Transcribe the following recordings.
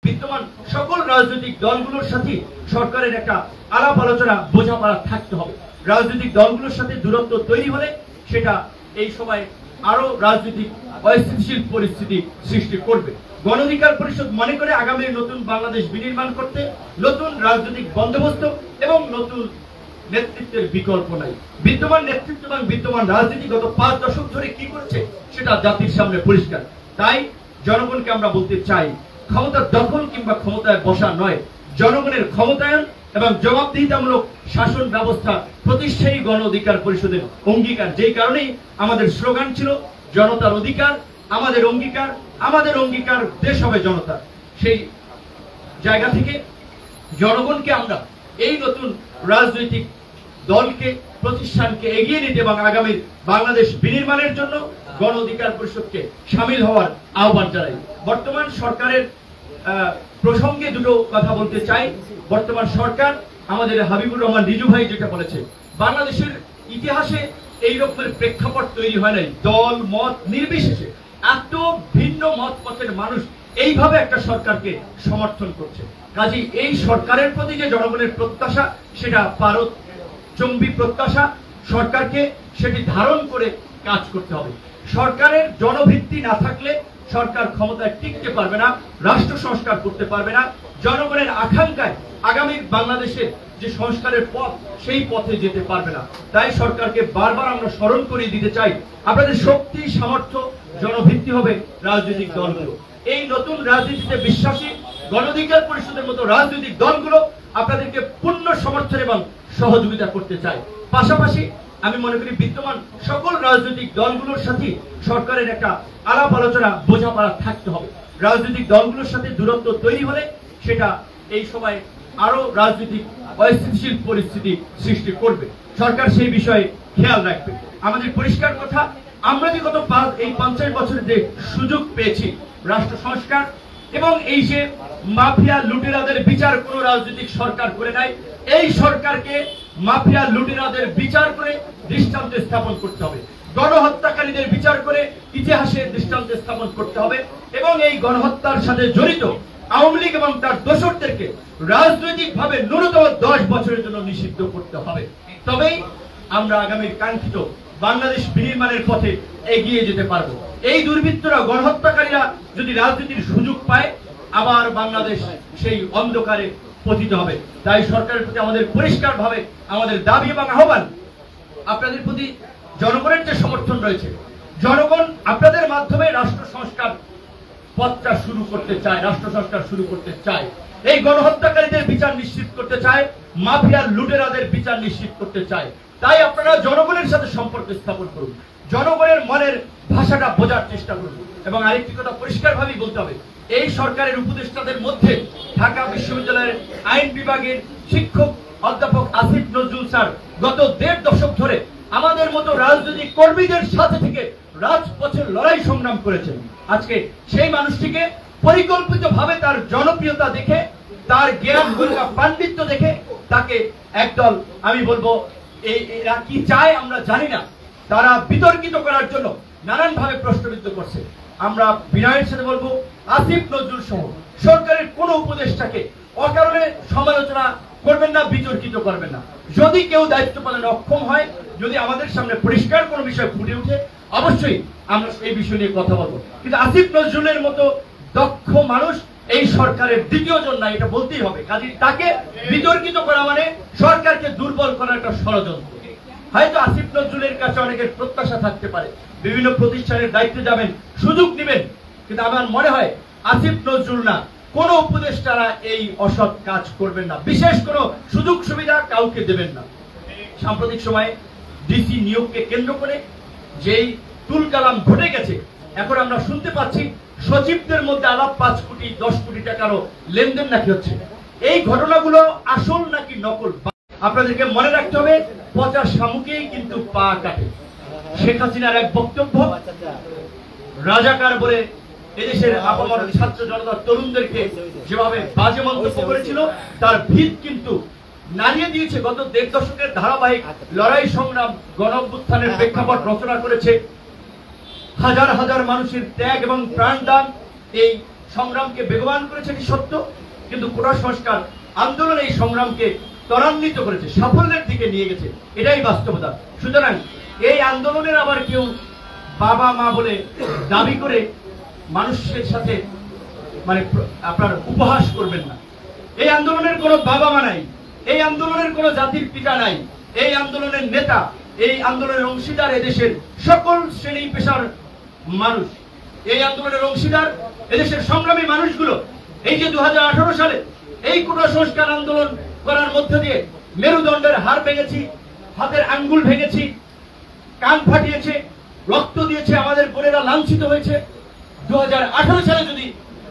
বিদ্যমান সকল রাজনৈতিক দলগুলোর সাথে সরকারের একটা আলাপ আলোচনা বোঝাপড়া থাকতে হবে। রাজনৈতিক দলগুলোর সাথে দূরত্ব তৈরি হলে সেটা এই সময় আরো রাজনৈতিক অস্থিতিশীল পরিস্থিতি সৃষ্টি করবে। গণ অধিকার পরিষদ মনে করে আগামী নতুন বাংলাদেশ বিনির্মাণ করতে নতুন রাজনৈতিক বন্দোবস্ত এবং নতুন নেতৃত্বের বিকল্প নাই। বিদ্যমান নেতৃত্ব এবং বিদ্যমান রাজনীতি গত 5 দশক ধরে কি করছে সেটা জাতির সামনে পরিষ্কার। তাই জনগণকে আমরা বলতে চাই, ক্ষমতা দখল কিংবা ক্ষমতায় বসা নয়, জনগণের ক্ষমতায়ন এবং জবাবদিহিতামূলক শাসন ব্যবস্থা প্রতিষ্ঠাই গণ অধিকার পরিষদের অঙ্গীকার। যেই কারণেই আমাদের স্লোগান ছিল জনতার অধিকার আমাদের অঙ্গীকার, আমাদের অঙ্গীকার দেশ হবে জনতা। সেই জায়গা থেকে জনগণকে আমরা এই নতুন রাজনৈতিক দলকে প্রতিষ্ঠানকে এগিয়ে নিতে এবং আগামী বাংলাদেশ বিনির্মাণের জন্য গণ অধিকার পরিষদকে সামিল হওয়ার আহ্বান জানাই। বর্তমান সরকারের প্রসঙ্গে দুটো কথা বলতে চাই। বর্তমান সরকার আমাদের হাবিবুর রহমান রিজু ভাই যেটা বলেছে, বাংলাদেশের ইতিহাসে এই রকমের প্রেক্ষাপট তৈরি হয় নাই। দল মত নির্বিশেষে এত ভিন্ন মত পথের মানুষ এইভাবে একটা সরকারকে সমর্থন করছে। কাজেই এই সরকারের প্রতি যে জনগণের প্রত্যাশা সেটা পারদর্শী প্রত্যাশা, সরকারকে সেটি ধারণ করে কাজ করতে হবে। সরকারের জনভিত্তি না থাকলে সরকার ক্ষমতায় টিকতে পারবে না, রাষ্ট্র সংস্কার করতে পারবে না, জনগণের আকাঙ্ক্ষায় আগামী বাংলাদেশের যে সংস্কারের পথ সেই পথে যেতে পারবে না। তাই সরকারকে বারবার আমরা স্মরণ করিয়ে দিতে চাই, আপনাদের শক্তি সামর্থ্য জনভিত্তি হবে রাজনৈতিক দলগুলো। এই নতুন রাজনীতিতে বিশ্বাসী গণ অধিকার পরিষদের মতো রাজনৈতিক দলগুলো আপনাদেরকে পূর্ণ সমর্থন এবং সহযোগিতা করতে চাই। পাশাপাশি আমি মনে করি বিদ্যমান সকল রাজনৈতিক দলগুলোর সাথে সরকারের একটা আলাপ আলোচনা বোঝাপড়া থাকতে হবে। রাজনৈতিক দলগুলোর সাথে দূরত্ব তৈরি হলে সেটা এই সময় আরো রাজনৈতিক অস্থিতিশীল পরিস্থিতি সৃষ্টি করবে। সরকার সেই বিষয়ে খেয়াল রাখবে। আমাদের পরিষ্কার কথা, আমরা যে গত 50 বছরে যে সুযোগ পেয়েছি রাষ্ট্র সংস্কার এবং এই যে মাফিয়া লুটেরাদের বিচার কোন রাজনৈতিক সরকার করে নাই, এই সরকারকে মাফিয়া লুটেরাদের বিচার করে দৃষ্টান্ত স্থাপন করতে হবে। গণহত্যাকারীদের বিচার করে ইতিহাসে দৃষ্টান্ত স্থাপন করতে হবে এবং এই গণহত্যার সাথে জড়িত আওয়ামী লীগ এবং তার দোসরদেরকে রাজনৈতিকভাবে ন্যূনতম 10 বছরের জন্য নিষিদ্ধ করতে হবে। তবেই আমরা আগামীর কাঙ্ক্ষিত বাংলাদেশ বিনির্মাণের পথে এগিয়ে যেতে পারবো। এই দুর্বৃত্তরা গণহত্যাকারীরা যদি রাজনীতির সুযোগ পায়, আবার বাংলাদেশ সেই অন্ধকারে পতিত হবে। তাই সরকারের প্রতি আমাদের পরিষ্কারভাবে আমাদের দাবি এবং আহ্বান, আপনাদের প্রতি জনগণের যে সমর্থন রয়েছে, জনগণ আপনাদের মাধ্যমে রাষ্ট্র সংস্কার পথটা শুরু করতে চায়, রাষ্ট্র সংস্কার শুরু করতে চায়। এই গণহত্যাকারীদের বিচার নিশ্চিত করতে চায়, মাফিয়ার লুটেরাদের বিচার নিশ্চিত করতে চায়। তাই আপনারা জনগণের সাথে সম্পর্ক স্থাপন করুন, জনগণের মনের ভাষাটা বোঝার চেষ্টা করুন। এবং আরেকটি কথা পরিষ্কারভাবেই বলতে হবে, এই সরকারের উপদেষ্টাদের মধ্যে ঢাকা বিশ্ববিদ্যালয়ের আইন বিভাগের শিক্ষক অধ্যাপক আসিফ নজরুল স্যার গত 1.5 দশক ধরে আমাদের মতো রাজনৈতিক কর্মীদের সাথে থেকে রাজপথের লড়াই সংগ্রাম করেছেন। আজকে সেই মানুষটিকে পরিকল্পিতভাবে তার জনপ্রিয়তা দেখে, তার জ্ঞান পাণ্ডিত্য দেখে তাকে একদল, আমি বলবো এরা কি চায় আমরা জানি না, তারা বিতর্কিত করার জন্য নানানভাবে প্রশ্নবিদ্ধ করছে। আমরা বিনয়ের সাথে বলবো, আসিফ নজরুল সহ সরকারের কোন উপদেষ্টাকে অকারণে সমালোচনা করবেন না, বিতর্কিত করবেন না। যদি কেউ দায়িত্ব পালনে অক্ষম হয়, যদি আমাদের সামনে পরিষ্কার কোনো বিষয় ফুটে উঠে, অবশ্যই আমরা এই বিষয় নিয়ে কথা বলবো। কিন্তু আসিফ নজরুলের মতো দক্ষ মানুষ এই সরকারের দ্বিতীয় জন না, এটা বলতেই হবে। কাজে তাকে বিতর্কিত করা মানে সরকারকে দুর্বল করার একটা ষড়যন্ত্র। হয়তো আসিফ নজরুলের কাছে অনেকের প্রত্যাশা থাকতে পারে, বিভিন্ন প্রতিষ্ঠানের দায়িত্বে যাবেন, সুযোগ নেবেন, কিন্তু আমার মনে হয় আসিফ নজরুল না, কোন উপদেষ্টারা এই অসৎ কাজ করবেন না, বিশেষ কোনো সুযোগ সুবিধা কাউকে দেবেন না। সাম্প্রতিক সময়ে ডিসি নিয়োগকে কেন্দ্র করে যেই তুলকালাম ঘটে গেছে, এখন আমরা শুনতে পাচ্ছি সচিবদের মধ্যে আলাপ 5 কোটি 10 কোটি টাকারও লেনদেন নাকি হচ্ছে। এই ঘটনাগুলো আসল নাকি নকল আপনাদেরকে মনে রাখতে হবে। পচা শামুকেই কিন্তু পা কাটে। শেখ হাসিনার এক বক্তব্য রাজাকার বলে এদেশের আপামর ছাত্র জনতা তরুণদেরকে যেভাবে বাজে মন্তব্য করেছিল, তার ভিত কিন্তু নাড়িয়ে দিয়েছে। গত 1.5 দশকের ধারাবাহিক লড়াই সংগ্রাম, গণ অভ্যুত্থানের প্রেক্ষাপট রচনা করেছে, হাজার হাজার মানুষের ত্যাগ এবং প্রাণদান, এই সংগ্রামকে বেগবান করেছে এটি সত্য, কিন্তু কোটা সংস্কার আন্দোলন এই সংগ্রামকে ত্বরান্বিত করেছে, সাফল্যের দিকে নিয়ে গেছে, এটাই বাস্তবতা। সুতরাং এই আন্দোলনের আবার কেউ বাবা মা বলে দাবি করে মানুষের সাথে মানে আপনার উপহাস করবেন না। এই আন্দোলনের কোনো বাবা মা নাই, এই আন্দোলনের কোনো জাতির পিতা নাই, এই আন্দোলনের নেতা, এই আন্দোলনের অংশীদার এদেশের সকল শ্রেণী পেশার মানুষ, এই আন্দোলনের অংশীদার এদেশের সংগ্রামী মানুষগুলো। এই যে 2018 সালে এই কোটা সংস্কার আন্দোলন করার মধ্য দিয়ে মেরুদণ্ডের হাড় ভেঙেছি, হাতের আঙ্গুল ভেঙেছি, কান ফাটিয়েছে, রক্ত দিয়েছে, আমাদের বোনেরা লাঞ্ছিত হয়েছে। 2018 সালে যদি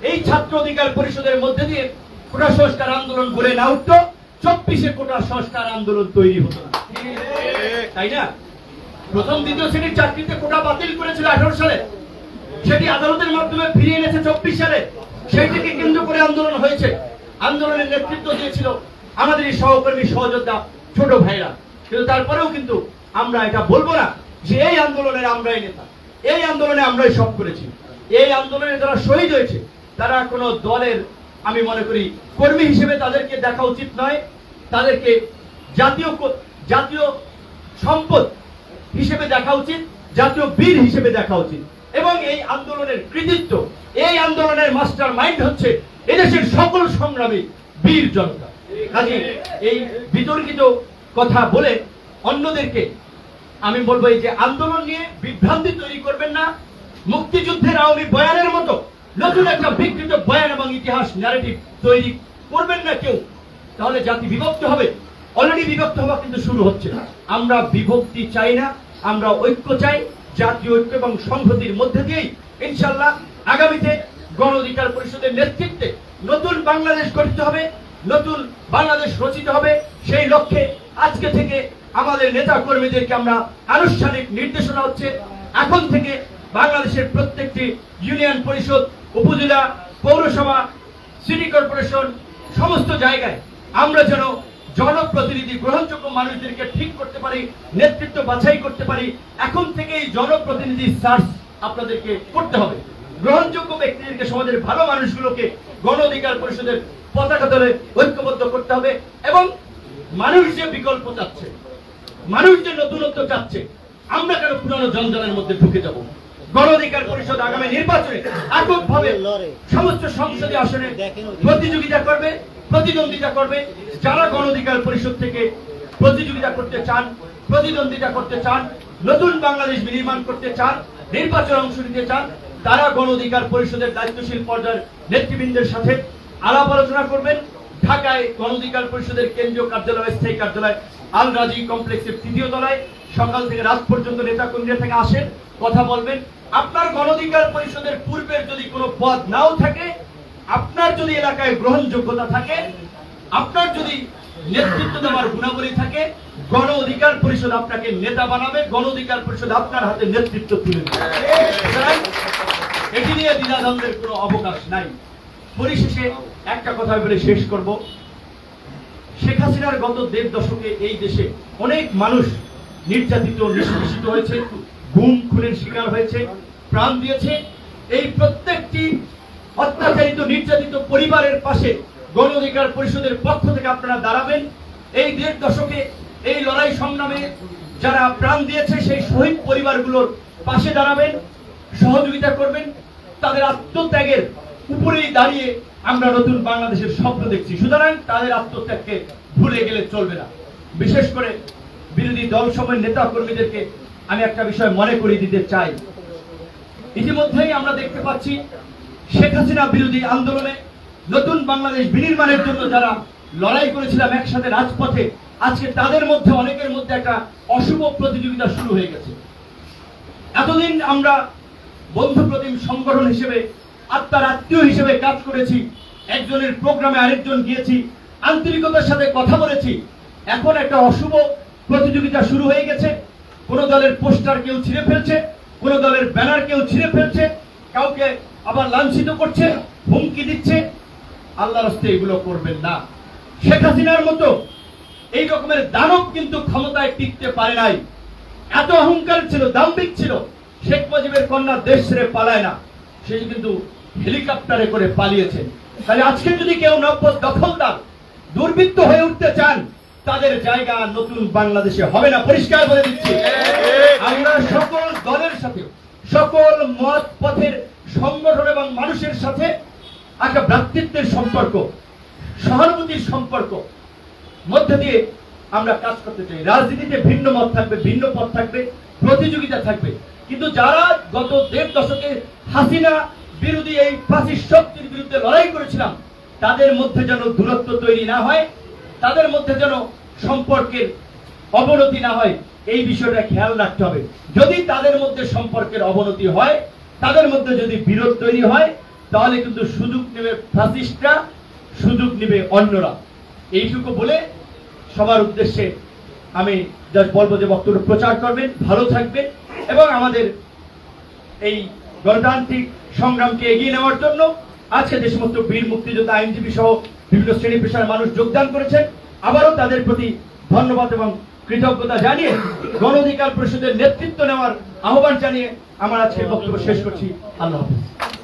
এই ছাত্র অধিকার পরিষদের মধ্যে দিয়ে কোটা সংস্কার আন্দোলন গড়ে না উঠত, 24-এ কোটা সংস্কার আন্দোলন তৈরি হতো না, তাই না? প্রথম দ্বিতীয় শ্রেণীর চাকরিতে কোটা বাতিল করেছিল 18 সালে, সেটি আদালতের মাধ্যমে ফিরিয়ে এনেছে 24 সালে। সেইটিকে কেন্দ্র করে আন্দোলন হয়েছে। আন্দোলনের নেতৃত্ব দিয়েছিল আমাদের এই সহকর্মী সহযোদ্ধা ছোট ভাইরা। কিন্তু তারপরেও কিন্তু আমরা এটা বলবো না যে এই আন্দোলনের আমরাই নেতা, এই আন্দোলনে আমরাই সব করেছি। এই আন্দোলনে যারা শহীদ হয়েছে তারা কোনো দলের, আমি মনে করি কর্মী হিসেবে তাদেরকে দেখা উচিত নয়, তাদেরকে জাতীয় সম্পদ হিসেবে দেখা উচিত, জাতীয় বীর হিসেবে দেখা উচিত। এবং এই আন্দোলনের কৃতিত্ব, এই আন্দোলনের মাস্টার মাইন্ড হচ্ছে এদেশের সকল সংগ্রামী বীর জনতা। কাজে এই বিতর্কিত কথা বলে অন্যদেরকে আমি বলবো, এই যে আন্দোলন নিয়ে বিভ্রান্তি তৈরি করবেন না। মুক্তিযুদ্ধের আওয়ামী বয়ানের মতো নতুন একটা বিকৃত বয়ান এবং ইতিহাস ন্যারেটিভ তৈরি করবেন না কেউ, তাহলে জাতি বিভক্ত হবে। অলরেডি বিভক্ত হওয়া কিন্তু শুরু হচ্ছে। আমরা বিভক্তি চাই না, আমরা ঐক্য চাই। জাতীয় ঐক্য এবং সংহতির মধ্যে দিয়েই ইনশাআল্লাহ আগামীতে গণ অধিকার পরিষদের নেতৃত্বে নতুন বাংলাদেশ গঠিত হবে, নতুন বাংলাদেশ রচিত হবে। সেই লক্ষ্যে আজকে থেকে আমাদের নেতা কর্মীদেরকে আমরা আনুষ্ঠানিক নির্দেশনা হচ্ছে, এখন থেকে বাংলাদেশের প্রত্যেকটি ইউনিয়ন পরিষদ, উপজেলা, পৌরসভা, সিটি কর্পোরেশন সমস্ত জায়গায় আমরা যেন জনপ্রতিনিধি, গ্রহণযোগ্য মানুষদেরকে ঠিক করতে পারি, নেতৃত্ব বাছাই করতে পারি। এখন থেকেই জনপ্রতিনিধি সার্চ আপনাদেরকে করতে হবে। গ্রহণযোগ্য ব্যক্তিদেরকে, সমাজের ভালো মানুষগুলোকে গণ অধিকার পরিষদের পতাকা তলে ঐক্যবদ্ধ করতে হবে। এবং মানুষ যে বিকল্প চাচ্ছে, মানুষ যে নতুনত্ব চাচ্ছে, আমরা কেন পুরানো জঞ্জালের মধ্যে ঢুকে যাব? গণ অধিকার পরিষদ আগামী নির্বাচনে এককভাবে সমস্ত সংসদীয় আসনে প্রতিযোগিতা করবে, প্রতিদ্বন্দ্বিতা করবে। যারা গণ অধিকার পরিষদ থেকে প্রতিযোগিতা করতে চান, প্রতিদ্বন্দ্বিতা করতে চান, নতুন বাংলাদেশ বিনির্মাণ করতে চান, নির্বাচনে অংশ নিতে চান, তারা গণ অধিকার পরিষদের দায়িত্বশীল পর্যায়ের নেতৃবৃন্দের সাথে আলাপ আলোচনা করবেন। ঢাকায় গণ অধিকার পরিষদের কেন্দ্রীয় কার্যালয়, স্থায়ী কার্যালয় আল রাজি কমপ্লেক্সের 3য় তলায় সকাল থেকে রাত পর্যন্ত নেতা কর্মীরা থেকে আসেন, কথা বলবেন। আপনার গণ অধিকার পরিষদের পূর্বের যদি কোনো পদ নাও থাকে, আপনার যদি এলাকায় গ্রহণযোগ্যতা থাকে, আপনার যদি নেতৃত্ব দেওয়ার গুণাবলী থাকে, গণ অধিকার পরিষদ আপনাকে নেতা বানাবে, গণ অধিকার পরিষদ আপনার হাতে নেতৃত্ব তুলে দেবে। এটি নিয়ে দ্বিধাদ্বন্দ্বের কোনো অবকাশ নাই। পরিশেষে একটা কথা বলে শেষ করব। শেখ হাসিনার গত 1.5 দশকে এই দেশে অনেক মানুষ নির্যাতিত, নিষ্পেষিত হয়েছে, গুম খুনের শিকার হয়েছে, প্রাণ দিয়েছে। এই প্রত্যেকটি অত্যাচারিত, নির্যাতিত পরিবারের পাশে গণ অধিকার পরিষদের পক্ষ থেকে আপনারা দাঁড়াবেন। এই 1.5 দশকে এই লড়াই সংগ্রামে যারা প্রাণ দিয়েছে সেই শহীদ পরিবারগুলোর পাশে দাঁড়াবেন, সহযোগিতা করবেন। তাদের আত্মত্যাগের উপরেই দাঁড়িয়ে আমরা নতুন বাংলাদেশের স্বপ্ন দেখছি। সুতরাং তাদের আত্মত্যাগকে ভুলে গেলে চলবে না। বিশেষ করে বিরোধী দল সময়ের নেতা কর্মীদেরকে আমি একটা বিষয় মনে করিয়ে দিতে চাই। ইতিমধ্যেই আমরা দেখতে পাচ্ছি শেখ হাসিনা বিরোধী আন্দোলনে, নতুন বাংলাদেশ বিনির্মাণের জন্য যারা লড়াই করেছিলাম একসাথে রাজপথে, আজকে তাদের মধ্যে অনেকের মধ্যে একটা অশুভ প্রতিযোগিতা শুরু হয়ে গেছে। এতদিন আমরা বন্ধু প্রতিম সংগঠন হিসেবে, আত্মার আত্মীয় হিসেবে কাজ করেছি, একজনের প্রোগ্রামে আরেকজন গিয়েছি, আন্তরিকতার সাথে কথা বলেছি। এখন একটা অশুভ প্রতিযোগিতা শুরু হয়ে গেছে। কোন দলের পোস্টার কেউ ছিঁড়ে ফেলছে, কোন দলের ব্যানার কেউ ছিঁড়ে ফেলছে, কাউকে আবার লাঞ্ছিত করছে, হুমকি দিচ্ছে। আল্লাহর রাস্তায় এগুলো করবেন না। শেখ হাসিনার মতো এই রকমের দানব কিন্তু ক্ষমতায় টিকতে পারে নাই। এত অহংকার ছিল, দাম্ভিক ছিল। শেখ মুজিবের কন্যা দেশ ছেড়ে পালায় না, সে কিন্তু হেলিকপ্টারে করে পালিয়েছেন। তাহলে আজকে যদি কেউ নব্য দখলদার দুর্বৃত্ত হয়ে উঠতে চান, তাদের জায়গা নতুন বাংলাদেশে হবে না, পরিষ্কার বলে দিচ্ছি। আমরা সকল দলের সাথে, সকল মত পথের সংগঠন এবং মানুষের সাথে একটা ভ্রাতৃত্বের সম্পর্ক, সহানুভূতির সম্পর্ক মধ্যে দিয়ে আমরা কাজ করতে চাই। রাজনীতিতে ভিন্ন মত থাকবে, ভিন্ন পথ থাকবে, প্রতিযোগিতা থাকবে, কিন্তু যারা গত 1.5 দশকে হাসিনা বিরোধী এই ফ্যাসিস্ট শক্তির বিরুদ্ধে লড়াই করেছিলাম, তাদের মধ্যে যেন দূরত্ব তৈরি না হয়, তাদের মধ্যে যেন সম্পর্কের অবনতি না হয়, এই বিষয়টা খেয়াল রাখতে হবে। যদি তাদের মধ্যে সম্পর্কের অবনতি হয়, তাদের মধ্যে যদি বিরোধ তৈরি হয়, তাহলে কিন্তু সুযোগ নেবে ফ্যাসিস্টরা, সুযোগ নেবে অন্যরা। এইটুকু বলে সবার উদ্দেশ্যে আমি জাস্ট বলবো যে বক্তব্য প্রচার করবেন, ভালো থাকবেন এবং আমাদের এই গণতান্ত্রিক সংগ্রামকে এগিয়ে নেওয়ার জন্য আজকে যে সমস্ত বীর মুক্তিযোদ্ধা, আইনজীবী সহ বিভিন্ন শ্রেণী পেশার মানুষ যোগদান করেছেন, আবারও তাদের প্রতি ধন্যবাদ এবং কৃতজ্ঞতা জানিয়ে গণ অধিকার পরিষদের নেতৃত্ব নেওয়ার আহ্বান জানিয়ে আমার আজকে বক্তব্য শেষ করছি। আল্লাহ হাফেজ।